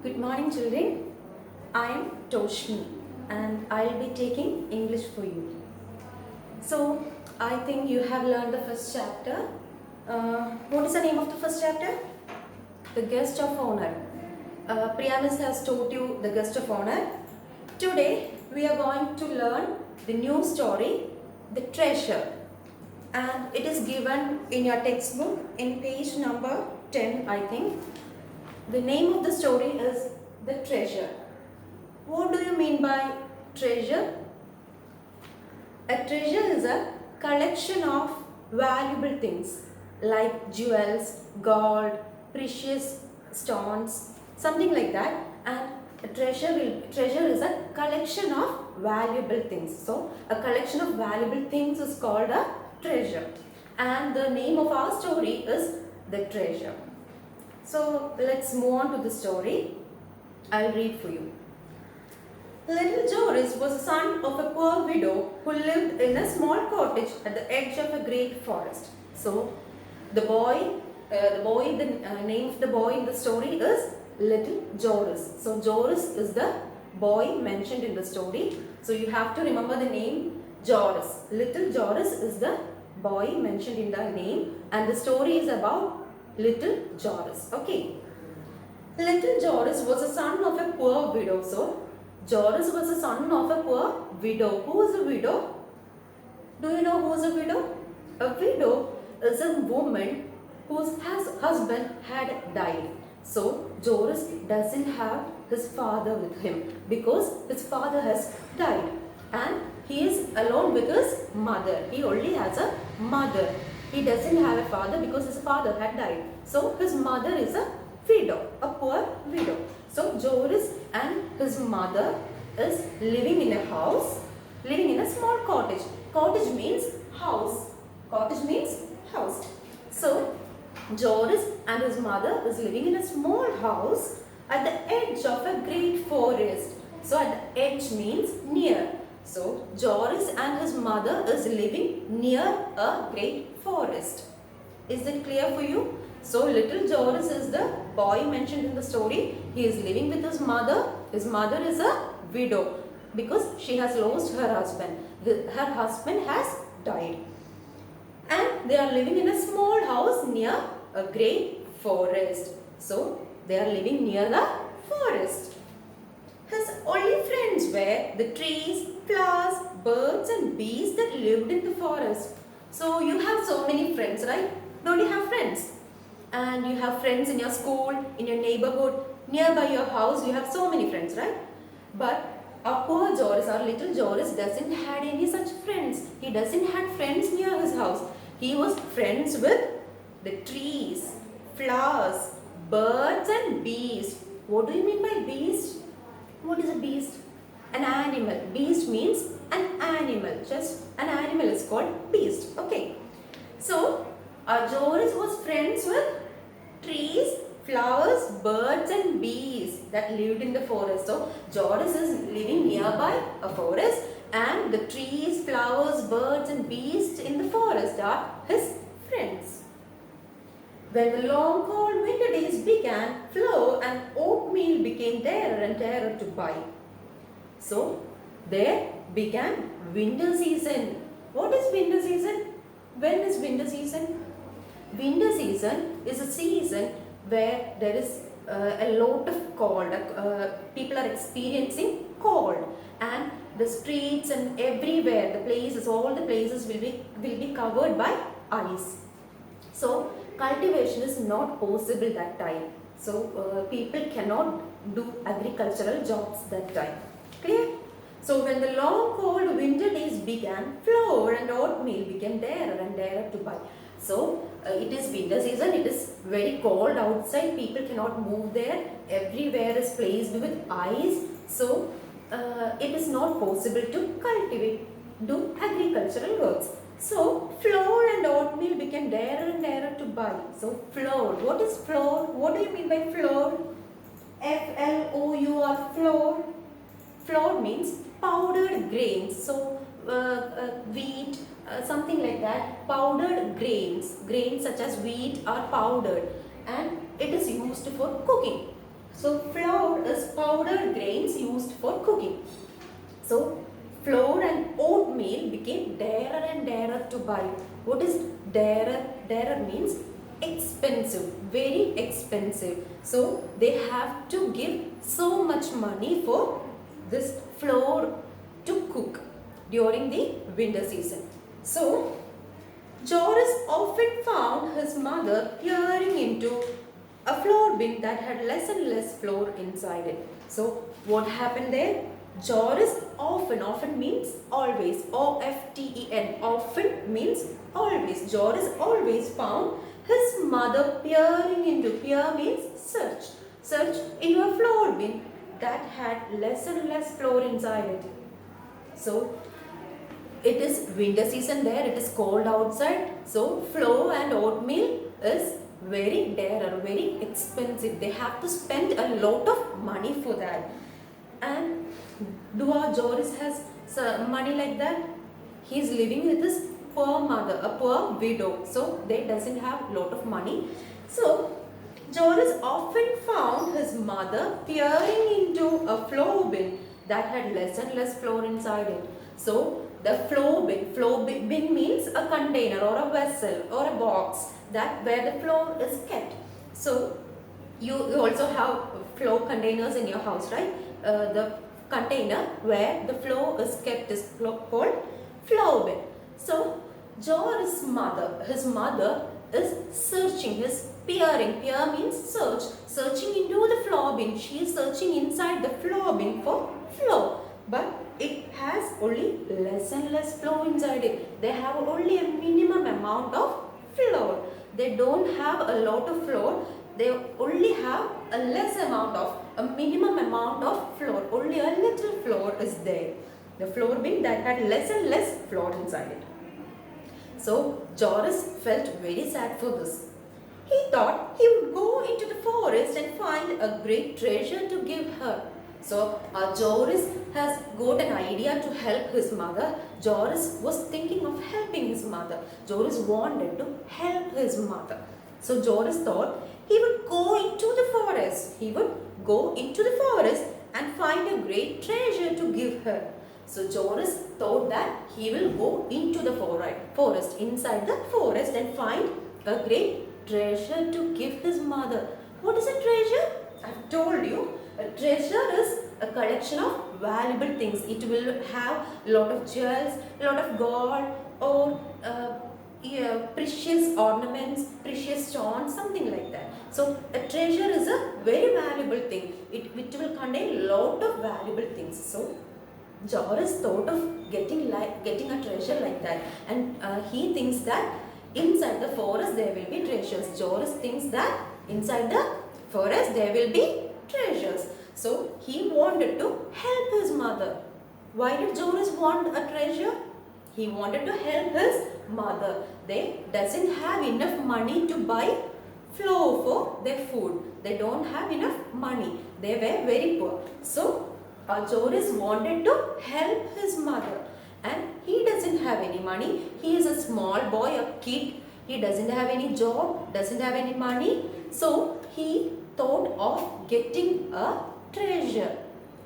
Good morning, children. I am Toshni and I'll be taking English for you. So, I think you have learned the first chapter. What is the name of the first chapter? The Guest of Honor. Priyamis has taught you the Guest of Honor. Today, we are going to learn the new story, The Treasure. And it is given in your textbook in page number 10, I think. The name of the story is The Treasure. What do you mean by treasure? A treasure is a collection of valuable things like jewels, gold, precious stones, something like that. And a treasure is a collection of valuable things. So, a collection of valuable things is called a treasure. And the name of our story is The Treasure. So let's move on to the story. I'll read for you. Little Joris was the son of a poor widow who lived in a small cottage at the edge of a great forest. So the name of the boy in the story is Little Joris. So Joris is the boy mentioned in the story. So you have to remember the name Joris. Little Joris is the boy mentioned in the name, and the story is about Little Joris. Okay. Little Joris was the son of a poor widow. So, Joris was the son of a poor widow. Who is a widow? Do you know who is a widow? A widow is a woman whose husband had died. So, Joris doesn't have his father with him because his father has died. And he is alone with his mother. He only has a mother. He doesn't have a father because his father had died. So his mother is a widow, a poor widow. So Joris and his mother is living in a house, living in a small cottage. Cottage means house. Cottage means house. So Joris and his mother is living in a small house at the edge of a great forest. So at the edge means near. So Joris and his mother is living near a great forest. Is it clear for you? So little Joris is the boy mentioned in the story. He is living with his mother. His mother is a widow because she has lost her husband. Her husband has died. And they are living in a small house near a great forest. So they are living near the forest. His only friends were the trees, flowers, birds and bees that lived in the forest. So you have so many friends, right? Don't you have friends? And you have friends in your school, in your neighborhood, nearby your house, you have so many friends, right? But our poor Joris, our little Joris doesn't had any such friends. He doesn't have friends near his house. He was friends with the trees, flowers, birds and bees. What do you mean by bees? What is a beast? An animal. Beast means an animal. Just an animal is called beast. Okay. So, Joris was friends with trees, flowers, birds and bees that lived in the forest. So, Joris is living nearby a forest and the trees, flowers, birds and bees in the forest are his friends. When the long cold winter days began, flour and oatmeal became rarer and rarer to buy. So, there began winter season. What is winter season? When is winter season? Winter season is a season where there is a lot of cold. People are experiencing cold, and the streets and everywhere, the places, all the places will be covered by ice. So cultivation is not possible that time. So people cannot do agricultural jobs that time. Clear? So when the long cold winter days began, flour and oatmeal became rarer and rarer to buy. So it is winter season, it is very cold outside, people cannot move there, everywhere is placed with ice. So it is not possible to cultivate, do agricultural works. So flour and oatmeal became rarer and rarer to buy. So flour, what is flour? What do you mean by flour? F-L-O-U-R, flour. Flour means powdered grains. So wheat, something like that, powdered grains such as wheat are powdered and it is used for cooking. So flour other grains used for cooking. So flour and oatmeal became dearer and dearer to buy. What is dearer? Dearer means expensive, very expensive. So they have to give so much money for this flour to cook during the winter season. So Joris often found his mother peering into a flour bin that had less and less flour inside it. So what happened there? Joris often means always, O-F-T-E-N, often means always. Joris always found his mother peering into, peer means search into a flour bin that had less and less flour inside it. So it is winter season there, it is cold outside, so flour and oatmeal is very dear, very expensive. They have to spend a lot of money for that. And do our Joris has money like that? He is living with his poor mother, a poor widow, so they doesn't have lot of money. So Joris often found his mother peering into a flour bin that had less and less flour inside it. So the flour bin means a container or a vessel or a box that where the flour is kept. So you also have flour containers in your house, right? The container where the flour is kept is called flour bin. So Joris' mother, his mother is searching, is peering. Peer means searching into the flour bin. She is searching inside the flour bin for flour, but it has only less and less flour inside it. They have only a minimum amount of flour. They don't have a lot of flour. They only have a less amount of, a minimum amount of flour. Only a little flour is there. The flour bin that had less and less flour inside it. So Joris felt very sad for this. He thought he would go into the forest and find a great treasure to give her. So Joris has got an idea to help his mother. Joris was thinking of helping his mother. Joris wanted to help his mother. So Joris thought he would go into the forest. He would go into the forest and find a great treasure to give her. So Joris thought that he will go into the forest, inside the forest, and find a great treasure to give his mother. What is a treasure? I've told you. A treasure is a collection of valuable things. It will have a lot of jewels, a lot of gold, or precious ornaments, precious stones, something like that. So a treasure is a very valuable thing. It will contain a lot of valuable things. So Joris thought of getting a treasure like that, and he thinks that inside the forest there will be treasures. Joris thinks that inside the forest there will be treasures. So he wanted to help his mother. Why did Joris want a treasure? He wanted to help his mother. They doesn't have enough money to buy flour for their food. They don't have enough money. They were very poor. So Joris wanted to help his mother, and he doesn't have any money. He is a small boy, a kid. He doesn't have any job, doesn't have any money. So he thought of getting a treasure.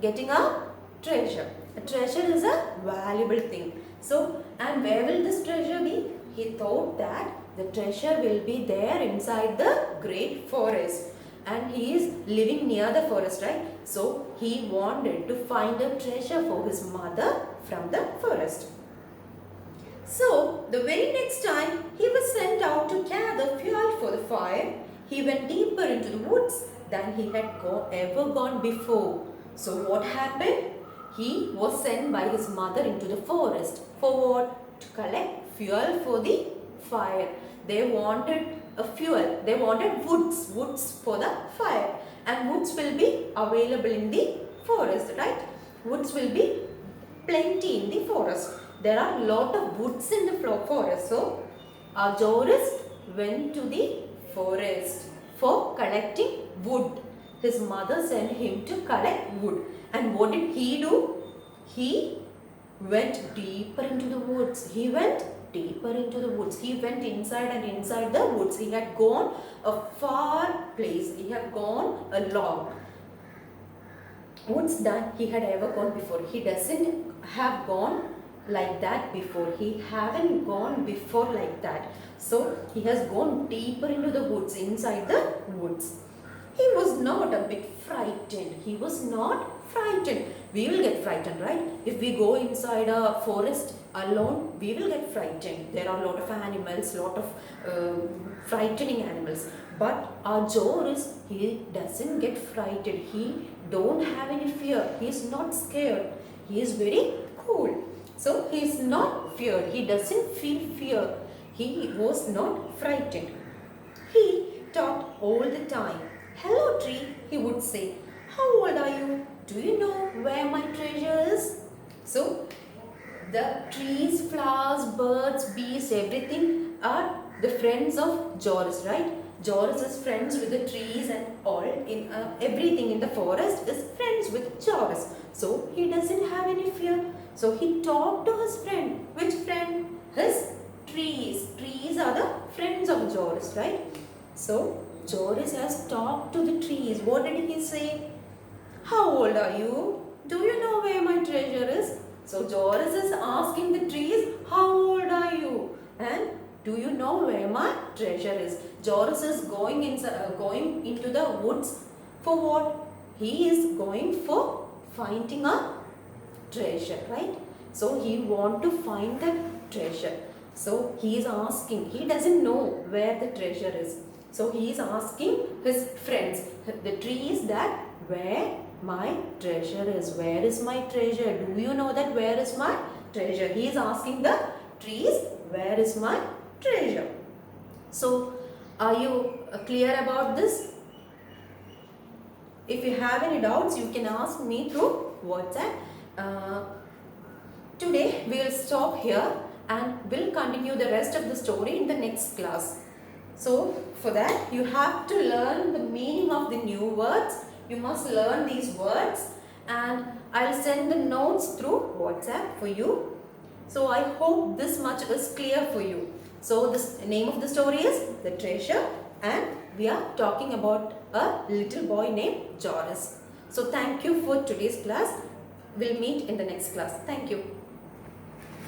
Getting a treasure. A treasure is a valuable thing. So, and where will this treasure be? He thought that the treasure will be there inside the great forest. And he is living near the forest, right? So he wanted to find a treasure for his mother from the forest. So the very next time he was sent out to gather fuel for the fire, he went deeper into the woods than he had ever gone before. So what happened? He was sent by his mother into the forest. For what? To collect fuel for the fire. They wanted a fuel. They wanted woods for the fire, and woods will be available in the forest, right? Woods will be plenty in the forest. There are lot of woods in the forest. So Joris went to the forest for collecting wood. His mother sent him to collect wood. And what did he do? He went deeper into the woods. He went deeper into the woods. He went inside and inside the woods. He had gone a far place. He had gone a long. woods that he had ever gone before. He doesn't have gone like that before. He haven't gone before like that. So he has gone deeper into the woods, inside the woods. He was not a bit frightened. He was not frightened. We will get frightened, right? If we go inside a forest alone, we will get frightened. There are a lot of animals, lot of frightening animals. But our Joris, he doesn't get frightened. He don't have any fear. He is not scared. He is very cool. So he is not feared. He doesn't feel fear. He was not frightened. He talked all the time. Hello tree, he would say. How old are you? Do you know where my treasure is? So the trees, flowers, birds, bees, everything are the friends of Joris, right? Joris is friends with the trees and all. In everything in the forest is friends with Joris. So he doesn't have any fear. So he talked to his friend. Which friend? His trees. Trees are the friends of Joris, right? So Joris has talked to the trees. What did he say? How old are you? Do you know where my treasure is? So Joris is asking the trees, how old are you? And do you know where my treasure is? Joris is going into the woods for what? He is going for finding a treasure, right? So he want to find that treasure. So he is asking, he doesn't know where the treasure is. So he is asking his friends, the trees, that where my treasure is. Where is my treasure? Do you know that where is my treasure? He is asking the trees, where is my treasure? So are you clear about this? If you have any doubts, you can ask me through WhatsApp. Today we will stop here and we'll continue the rest of the story in the next class. So for that you have to learn the meaning of the new words. You must learn these words and I'll send the notes through WhatsApp for you. So I hope this much is clear for you. So the name of the story is The Treasure and we are talking about a little boy named Joris. So thank you for today's class. We'll meet in the next class. Thank you.